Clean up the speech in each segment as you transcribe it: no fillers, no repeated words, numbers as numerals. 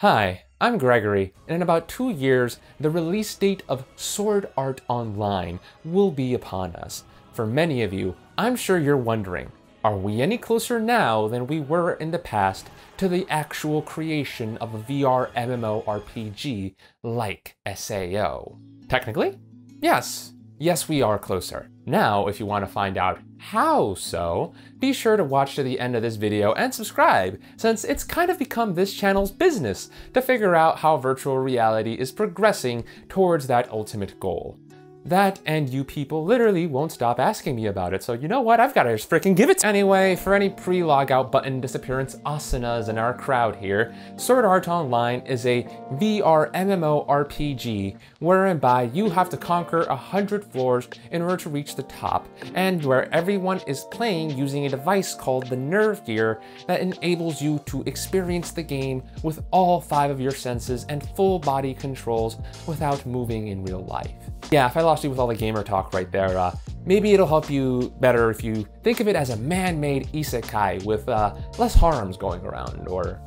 Hi, I'm Gregory, and in about 2 years, the release date of Sword Art Online will be upon us. For many of you, I'm sure you're wondering, are we any closer now than we were in the past to the actual creation of a VR MMORPG like SAO? Technically, yes. Yes, we are closer. Now, if you want to find out how so, be sure to watch to the end of this video and subscribe, since it's kind of become this channel's business to figure out how virtual reality is progressing towards that ultimate goal. That and you people literally won't stop asking me about it, so you know what, I've got to just freaking give it. Anyway, for any pre-logout button disappearance asanas in our crowd here, Sword Art Online is a VR MMORPG whereby you have to conquer 100 floors in order to reach the top, and where everyone is playing using a device called the Nerve Gear that enables you to experience the game with all 5 of your senses and full body controls without moving in real life. Yeah, if I lost you with all the gamer talk right there, maybe it'll help you better if you think of it as a man-made isekai with less harems going around, or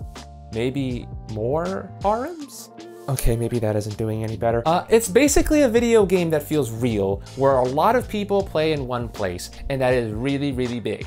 maybe more harems? Okay, maybe that isn't doing any better. It's basically a video game that feels real, where a lot of people play in one place, and that is really, really big.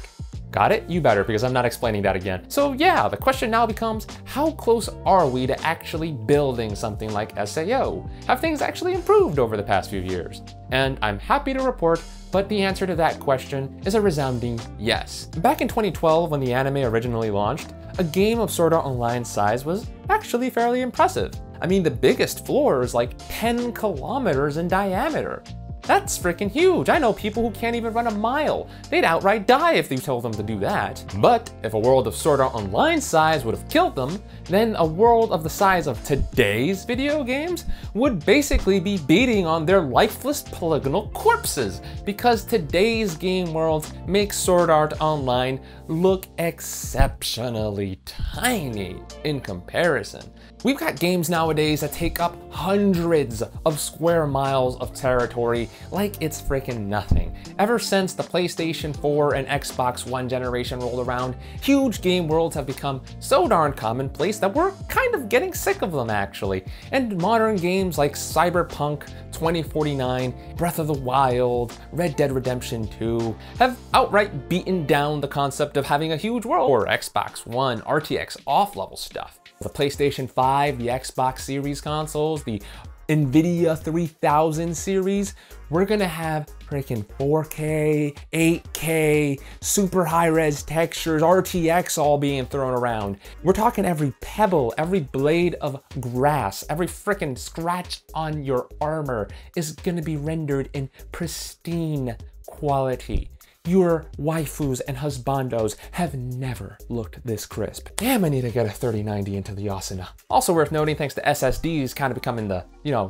Got it? You better, because I'm not explaining that again. So yeah, the question now becomes, how close are we to actually building something like SAO? Have things actually improved over the past few years? And I'm happy to report, but the answer to that question is a resounding yes. Back in 2012, when the anime originally launched, a game of Sword Art Online size was actually fairly impressive. I mean, the biggest floor is like 10 kilometers in diameter. That's freaking huge. I know people who can't even run a mile. They'd outright die if you told them to do that. But if a world of Sword Art Online size would have killed them, then a world of the size of today's video games would basically be beating on their lifeless polygonal corpses, because today's game worlds make Sword Art Online look exceptionally tiny in comparison. We've got games nowadays that take up hundreds of square miles of territory like it's freaking nothing. Ever since the PlayStation 4 and Xbox One generation rolled around, huge game worlds have become so darn commonplace that we're kind of getting sick of them actually. And modern games like Cyberpunk 2049, Breath of the Wild, Red Dead Redemption 2 have outright beaten down the concept of having a huge world, or Xbox One, RTX off-level stuff. The PlayStation 5, the Xbox Series consoles, the NVIDIA 3000 series, we're gonna have freaking 4K, 8K, super high-res textures, RTX all being thrown around. We're talking every pebble, every blade of grass, every freaking scratch on your armor is gonna be rendered in pristine quality. Your waifus and husbandos have never looked this crisp. Damn, I need to get a 3090 into the asana. Also worth noting, thanks to SSDs kind of becoming the,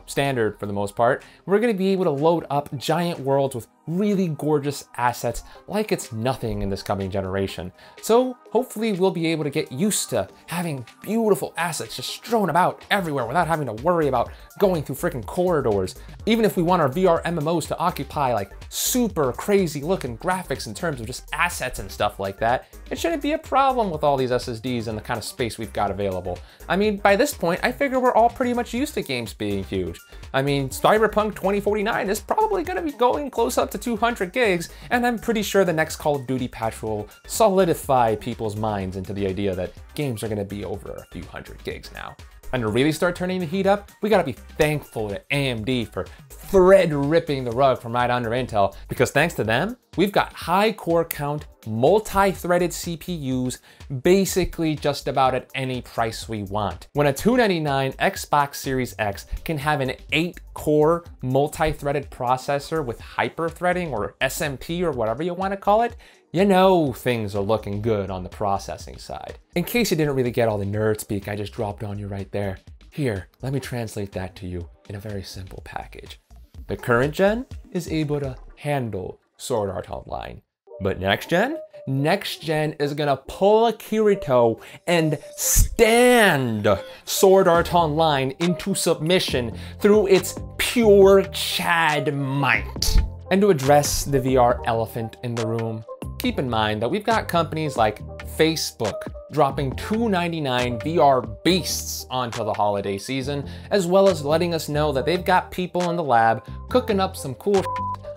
standard for the most part, we're gonna be able to load up giant worlds with really gorgeous assets like it's nothing in this coming generation. So hopefully we'll be able to get used to having beautiful assets just strewn about everywhere without having to worry about going through freaking corridors. Even if we want our VR MMOs to occupy like super crazy looking graphics in terms of just assets and stuff like that, it shouldn't be a problem with all these SSDs and the kind of space we've got available. I mean, by this point, I figure we're all pretty much used to games being huge. I mean, Cyberpunk 2049 is probably gonna be going close up to 200 gigs, and I'm pretty sure the next Call of Duty patch will solidify people's minds into the idea that games are gonna be over a few hundred gigs now. And to really start turning the heat up, we gotta be thankful to AMD for thread ripping the rug from right under Intel, because thanks to them, we've got high core count, multi-threaded CPUs, basically just about at any price we want. When a $299 Xbox Series X can have an 8-core multi-threaded processor with hyper-threading, or SMP, or whatever you want to call it, you know things are looking good on the processing side. In case you didn't really get all the nerd speak I just dropped on you right there, here, let me translate that to you in a very simple package. The current gen is able to handle Sword Art Online, but next gen is gonna pull a Kirito and stand Sword Art Online into submission through its pure Chad might. And to address the VR elephant in the room, keep in mind that we've got companies like Facebook dropping $2.99 VR beasts onto the holiday season, as well as letting us know that they've got people in the lab cooking up some cool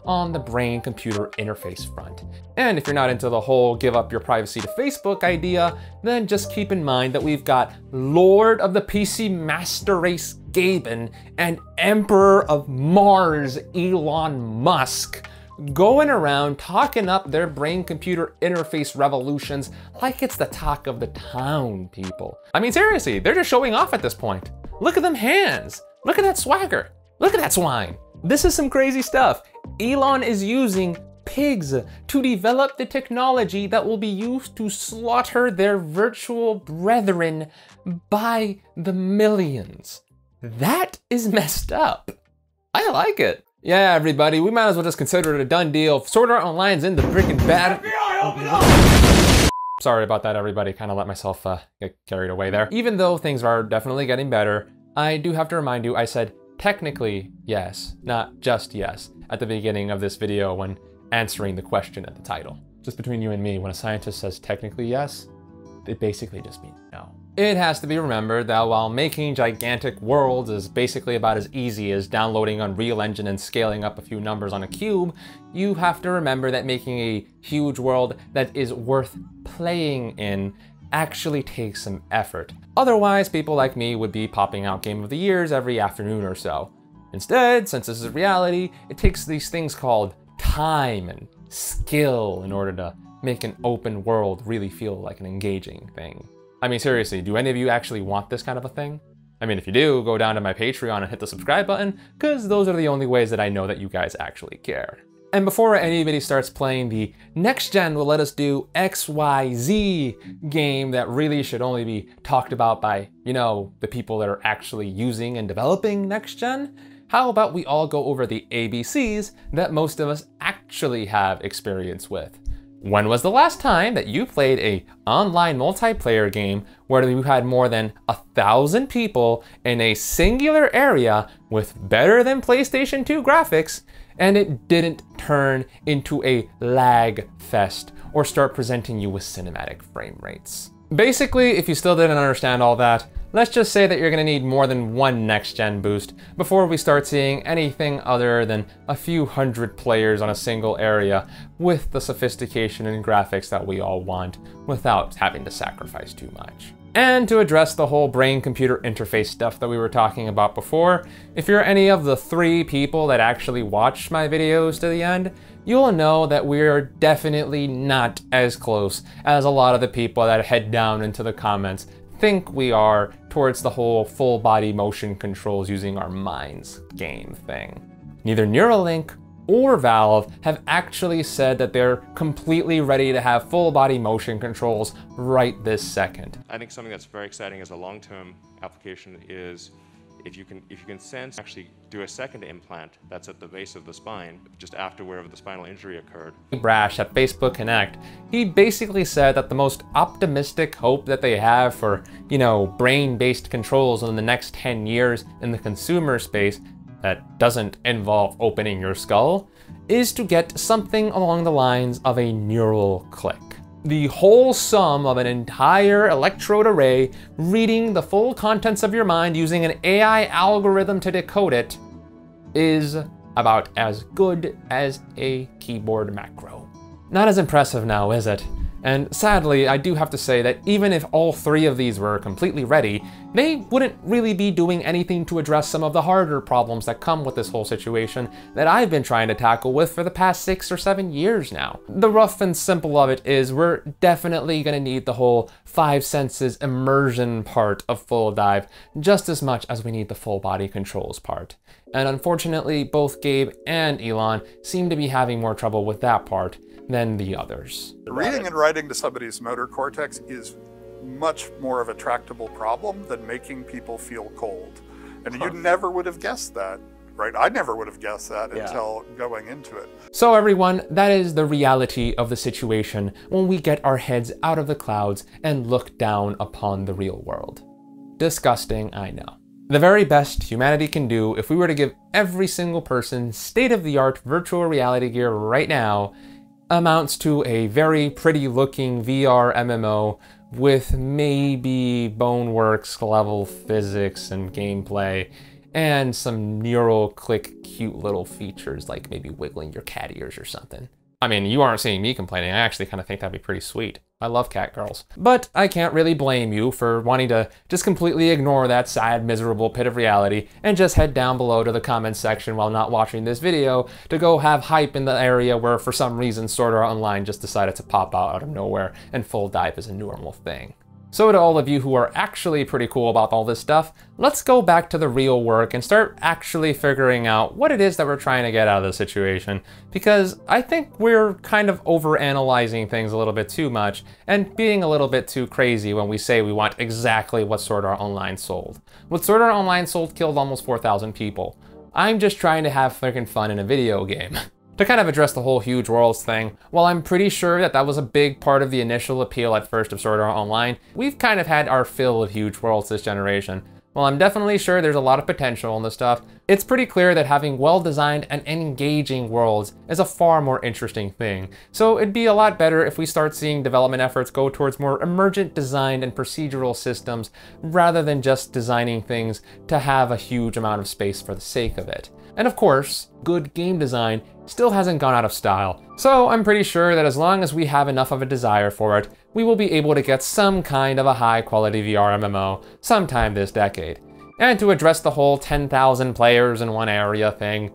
on the brain-computer interface front. And if you're not into the whole give up your privacy to Facebook idea, then just keep in mind that we've got Lord of the PC Master Race Gaben and Emperor of Mars Elon Musk going around talking up their brain-computer interface revolutions like it's the talk of the town, people. I mean, seriously, they're just showing off at this point. Look at them hands. Look at that swagger. Look at that swine. This is some crazy stuff. Elon is using pigs to develop the technology that will be used to slaughter their virtual brethren by the millions. That is messed up. I like it. Yeah, everybody, we might as well just consider it a done deal. Sword Art Online's in the freaking bad. Sorry about that, everybody. Kind of let myself get carried away there. Even though things are definitely getting better, I do have to remind you, I said technically yes, not just yes, at the beginning of this video when answering the question at the title. Just between you and me, when a scientist says technically yes, it basically just means no. It has to be remembered that while making gigantic worlds is basically about as easy as downloading Unreal Engine and scaling up a few numbers on a cube, you have to remember that making a huge world that is worth playing in actually takes some effort. Otherwise, people like me would be popping out Game of the Years every afternoon or so. Instead, since this is reality, it takes these things called time and skill in order to make an open world really feel like an engaging thing. I mean, seriously, do any of you actually want this kind of a thing? I mean, if you do, go down to my Patreon and hit the subscribe button, because those are the only ways that I know that you guys actually care. And before anybody starts playing the next gen will let us do XYZ game that really should only be talked about by, you know, the people that are actually using and developing next gen, how about we all go over the ABCs that most of us actually have experience with? When was the last time that you played a online multiplayer game where you had more than 1,000 people in a singular area with better than PlayStation 2 graphics, and it didn't turn into a lag fest or start presenting you with cinematic frame rates? Basically, if you still didn't understand all that, let's just say that you're gonna need more than one next-gen boost before we start seeing anything other than a few hundred players on a single area with the sophistication and graphics that we all want without having to sacrifice too much. And to address the whole brain-computer interface stuff that we were talking about before, if you're any of the 3 people that actually watch my videos to the end, you'll know that we're definitely not as close as a lot of the people that head down into the comments think we are towards the whole full body motion controls using our minds game thing. Neither Neuralink or Valve have actually said that they're completely ready to have full body motion controls right this second. I think something that's very exciting as a long-term application is if you can sense, actually do a second implant that's at the base of the spine, just after wherever the spinal injury occurred. Brash at Facebook Connect, he basically said that the most optimistic hope that they have for, you know, brain-based controls in the next 10 years in the consumer space that doesn't involve opening your skull is to get something along the lines of a neural click. The whole sum of an entire electrode array reading the full contents of your mind using an AI algorithm to decode it is about as good as a keyboard macro. Not as impressive now, is it? And sadly, I do have to say that even if all 3 of these were completely ready, they wouldn't really be doing anything to address some of the harder problems that come with this whole situation that I've been trying to tackle with for the past 6 or 7 years now. The rough and simple of it is we're definitely gonna need the whole 5 senses immersion part of Full Dive just as much as we need the full body controls part. And unfortunately, both Gabe and Elon seem to be having more trouble with that part than the others. Reading and writing to somebody's motor cortex is much more of a tractable problem than making people feel cold. And you never would have guessed that, right? I never would have guessed that until going into it. So everyone, that is the reality of the situation when we get our heads out of the clouds and look down upon the real world. Disgusting, I know. The very best humanity can do if we were to give every single person state-of-the-art virtual reality gear right now, amounts to a very pretty looking VR MMO with maybe Boneworks level physics and gameplay, and some neural click cute little features like maybe wiggling your cat ears or something. I mean, you aren't seeing me complaining. I actually kind of think that'd be pretty sweet. I love cat girls. But I can't really blame you for wanting to just completely ignore that sad, miserable pit of reality and just head down below to the comments section while not watching this video to go have hype in the area where for some reason Sword Art Online just decided to pop out of nowhere and full dive is a normal thing. So to all of you who are actually pretty cool about all this stuff, let's go back to the real work and start actually figuring out what it is that we're trying to get out of the situation. Because I think we're kind of overanalyzing things a little bit too much and being a little bit too crazy when we say we want exactly what Sword Art Online sold. What Sword Art Online sold killed almost 4,000 people. I'm just trying to have freaking fun in a video game. To kind of address the whole huge worlds thing, while I'm pretty sure that that was a big part of the initial appeal at first of Sword Art Online, we've kind of had our fill of huge worlds this generation. While I'm definitely sure there's a lot of potential in this stuff, it's pretty clear that having well-designed and engaging worlds is a far more interesting thing. So it'd be a lot better if we start seeing development efforts go towards more emergent design and procedural systems rather than just designing things to have a huge amount of space for the sake of it. And of course, good game design still hasn't gone out of style. So I'm pretty sure that as long as we have enough of a desire for it, we will be able to get some kind of a high quality VR MMO sometime this decade. And to address the whole 10,000 players in one area thing,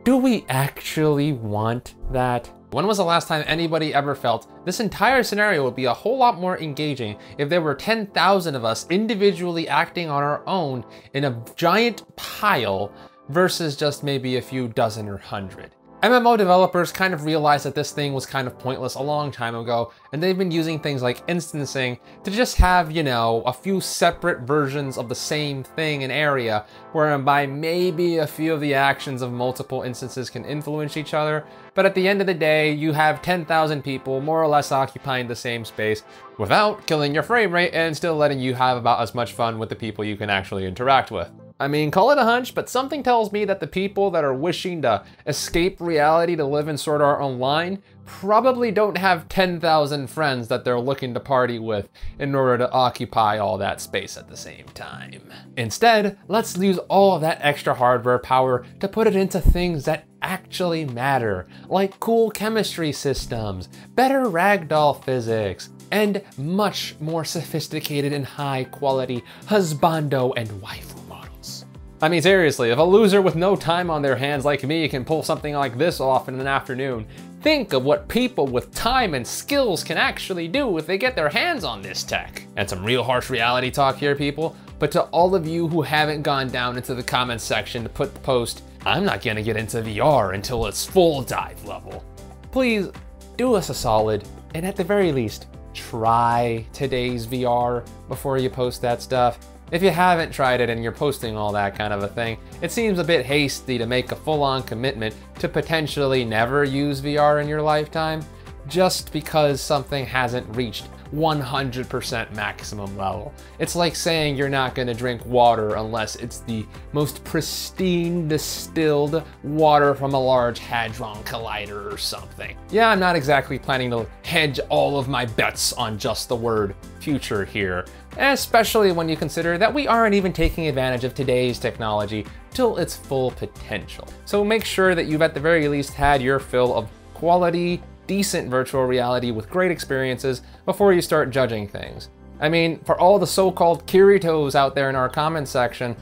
do we actually want that? When was the last time anybody ever felt this entire scenario would be a whole lot more engaging if there were 10,000 of us individually acting on our own in a giant pile versus just maybe a few dozen or hundred? MMO developers kind of realized that this thing was kind of pointless a long time ago, and they've been using things like instancing to just have, you know, a few separate versions of the same thing in area, whereby maybe a few of the actions of multiple instances can influence each other, but at the end of the day, you have 10,000 people more or less occupying the same space without killing your frame rate and still letting you have about as much fun with the people you can actually interact with. I mean, call it a hunch, but something tells me that the people that are wishing to escape reality to live in Sword Art Online probably don't have 10,000 friends that they're looking to party with in order to occupy all that space at the same time. Instead, let's use all of that extra hardware power to put it into things that actually matter, like cool chemistry systems, better ragdoll physics, and much more sophisticated and high quality husbando and waifu models. I mean, seriously, if a loser with no time on their hands like me can pull something like this off in an afternoon, think of what people with time and skills can actually do if they get their hands on this tech. And some real harsh reality talk here, people, but to all of you who haven't gone down into the comments section to put the post, "I'm not gonna get into VR until it's full dive level," please do us a solid, and at the very least, try today's VR before you post that stuff. If you haven't tried it and you're posting all that kind of a thing, it seems a bit hasty to make a full-on commitment to potentially never use VR in your lifetime just because something hasn't reached 100% maximum level. It's like saying you're not gonna drink water unless it's the most pristine distilled water from a large hadron collider or something. Yeah, I'm not exactly planning to hedge all of my bets on just the word future here, especially when you consider that we aren't even taking advantage of today's technology till its full potential. So make sure that you've at the very least had your fill of quality, decent virtual reality with great experiences before you start judging things. I mean, for all the so-called Kiritos out there in our comment section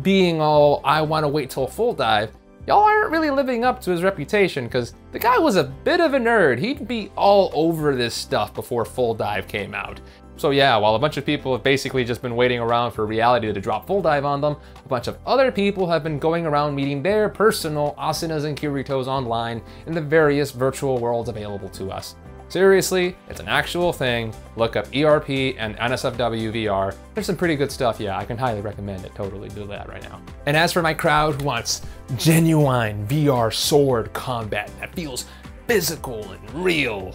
being all, "I want to wait till full dive," y'all aren't really living up to his reputation, because the guy was a bit of a nerd. He'd be all over this stuff before full dive came out. So yeah, while a bunch of people have basically just been waiting around for reality to drop full dive on them, a bunch of other people have been going around meeting their personal Asunas and Kiritos online in the various virtual worlds available to us. Seriously, it's an actual thing. Look up ERP and NSFW VR. There's some pretty good stuff, yeah, I can highly recommend it. Totally do that right now. And as for my crowd who wants genuine VR sword combat that feels physical and real,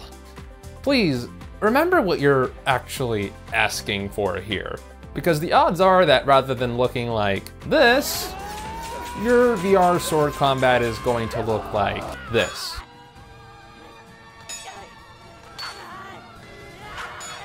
please remember what you're actually asking for here. Because the odds are that rather than looking like this, your VR sword combat is going to look like this.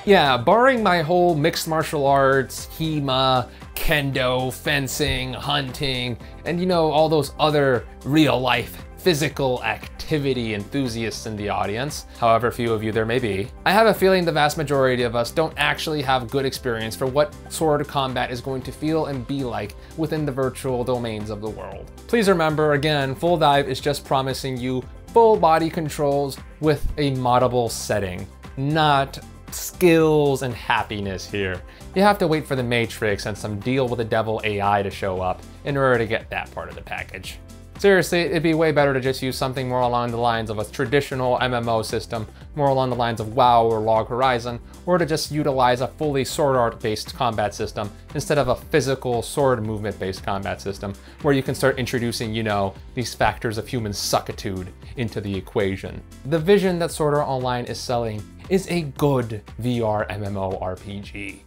Yeah, barring my whole mixed martial arts, HEMA, kendo, fencing, hunting, and you know, all those other real life physical activity enthusiasts in the audience, however few of you there may be, I have a feeling the vast majority of us don't actually have good experience for what sword combat is going to feel and be like within the virtual domains of the world. Please remember, again, Full Dive is just promising you full body controls with a moddable setting, not skills and happiness here. You have to wait for the Matrix and some deal with the devil AI to show up in order to get that part of the package. Seriously, it'd be way better to just use something more along the lines of a traditional MMO system, more along the lines of WoW or Log Horizon, or to just utilize a fully sword art based combat system instead of a physical sword movement based combat system, where you can start introducing, you know, these factors of human suckitude into the equation. The vision that Sword Art Online is selling is a good VR MMORPG.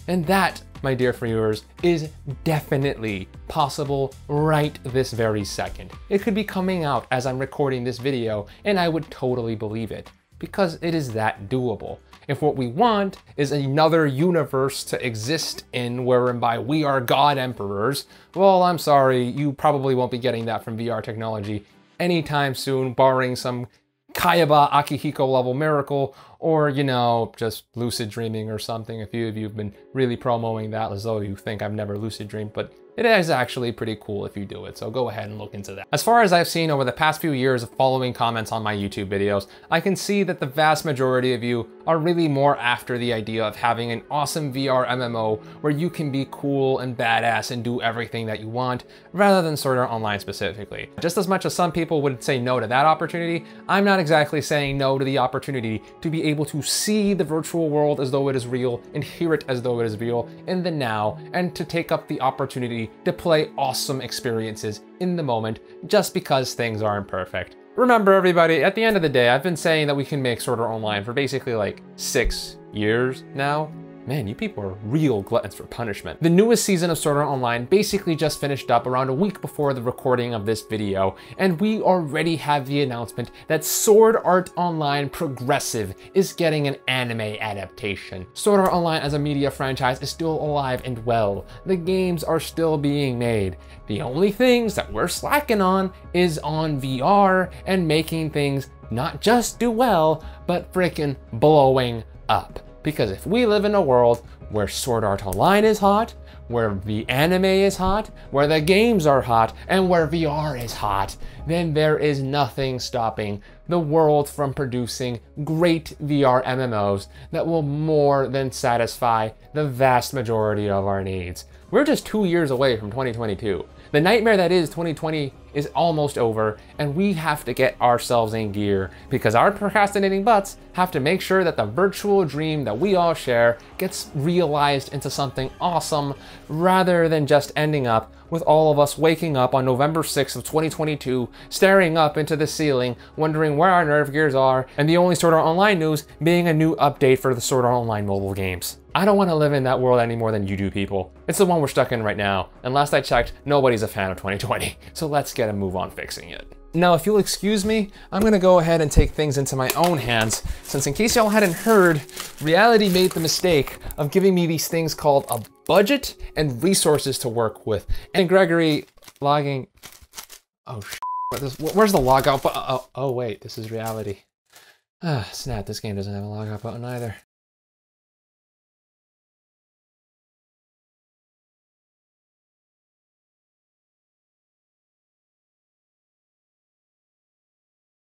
And that, my dear viewers, is definitely possible right this very second. It could be coming out as I'm recording this video, and I would totally believe it, because it is that doable. If what we want is another universe to exist in whereby we are God Emperors, well, I'm sorry, you probably won't be getting that from VR technology anytime soon, barring some Kayaba Akihiko level miracle, or, you know, just lucid dreaming or something. A few of you have been really promoting that as though you think I've never lucid dreamed, but it is actually pretty cool if you do it, so go ahead and look into that. As far as I've seen over the past few years of following comments on my YouTube videos, I can see that the vast majority of you are really more after the idea of having an awesome VR MMO where you can be cool and badass and do everything that you want, rather than Sword Art Online specifically. Just as much as some people would say no to that opportunity, I'm not exactly saying no to the opportunity to be able to see the virtual world as though it is real and hear it as though it is real in the now, and to take up the opportunity to play awesome experiences in the moment just because things aren't perfect. Remember everybody, at the end of the day, I've been saying that we can make Sword Art Online for basically like 6 years now. Man, you people are real gluttons for punishment. The newest season of Sword Art Online basically just finished up around a week before the recording of this video, and we already have the announcement that Sword Art Online Progressive is getting an anime adaptation. Sword Art Online as a media franchise is still alive and well. The games are still being made. The only things that we're slacking on is on VR and making things not just do well, but frickin' blowing up. Because if we live in a world where Sword Art Online is hot, where the anime is hot, where the games are hot, and where VR is hot, then there is nothing stopping the world from producing great VR MMOs that will more than satisfy the vast majority of our needs. We're just 2 years away from 2022. The nightmare that is 2020 is almost over, and we have to get ourselves in gear because our procrastinating butts have to make sure that the virtual dream that we all share gets realized into something awesome, rather than just ending up with all of us waking up on November 6th of 2022, staring up into the ceiling, wondering where our nerve gears are, and the only Sword Art Online news being a new update for the Sword Art Online mobile games. I don't want to live in that world any more than you do, people. It's the one we're stuck in right now, and last I checked, nobody's a fan of 2020, so let's get a move on fixing it. Now, if you'll excuse me, I'm gonna go ahead and take things into my own hands, since in case y'all hadn't heard, Reality made the mistake of giving me these things called a budget and resources to work with. And Gregory, logging, oh where's the logout button? Oh wait, this is Reality. Ah, snap, this game doesn't have a logout button either.